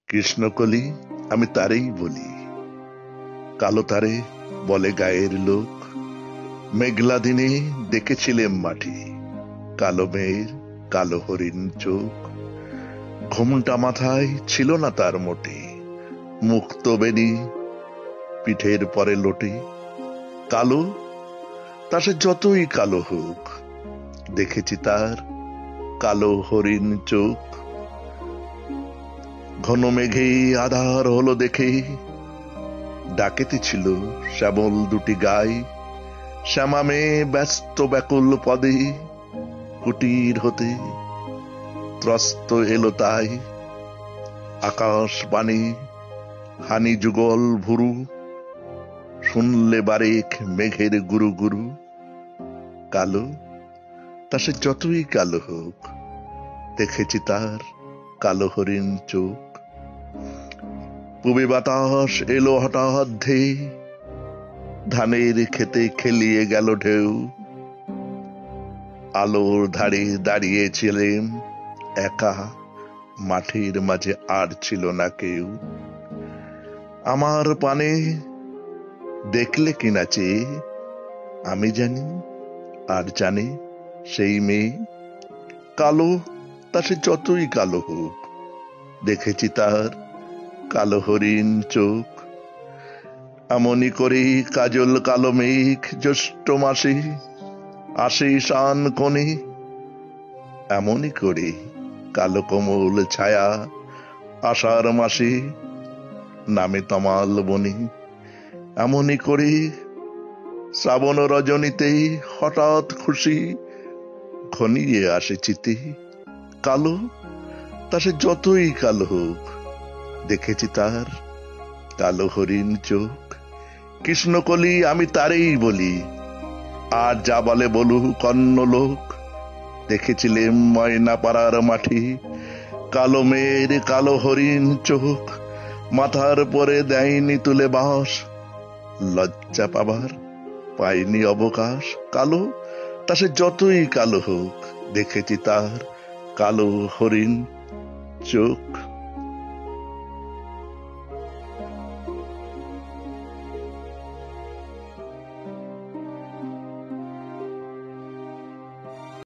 কৃষ্ণকলি আমি তারেই বলি, কালো তারে বলে গায়ের লোক। মেঘলা দিনে দেখেছিলেম মাঠে, কালো মেয়ের কালো হরিণ চোখ। ঘুমটা মাথায় ছিল না তার মোটে, মুক্ত বেনি পিঠের পরে লোটে। কালো তা সে যতই কালো হোক, দেখেছি তার কালো হরিণ চোখ। ঘন মেঘে আধার হলো দেখে, ডাকেতে ছিল শ্যামল দুটি গাই। শ্যামা মেয়ে ব্যস্ত ব্যাকুল পদে, কুটির হতে ত্রস্ত এলো তাই। আকাশ বাণী হানি যুগল ভুরু, শুনলে বারেক মেঘের গুরু গুরু। কালো তা সে যতই কালো হোক, দেখেছি তার কালো হরিণ চোখ। পুবে বাতাস এলো হঠাৎ ধেয়ে, ধানের খেতে খেলিয়ে গেল ঢেউ। আলোর ধারে দাঁড়িয়েছিলেম একা, মাঠের মাঝে আর ছিল না কেউ। আমার পানে দেখলে কিনা চেয়ে, আমি জানি আর জানে সেই মেয়ে। কালো তা সে যতই কালো হোক, দেখেছি তার কালো হরিণ চোখ। এমনি করে কাজল কালো মেঘ জ্যৈষ্ঠ মাসে আসে শান কোণে। এমনি করে কালো কোমল ছায়া আষাঢ় মাসে নামে তমাল বনে। এমনি করে শ্রাবণ রজনীতে হঠাৎ খুশি ঘনিয়ে আসে চিতে। কালো তা সে যতই কালো হোক, দেখেছি তার কালো হরিণ চোখ। কৃষ্ণকলি আমি তারেই বলি, আর যা বলে বলুক অন্য লোক। দেখেছিলেম ময়না পাড়ার মাঠে, কালো মেয়ের কালো হরিণ চোখ। মাথার পরে দেয়নি তুলে বাঁশ, লজ্জা পাবার পাইনি অবকাশ। কালো তা সে যতই কালো হোক, দেখেছি তার কালো হরিণ চোখ।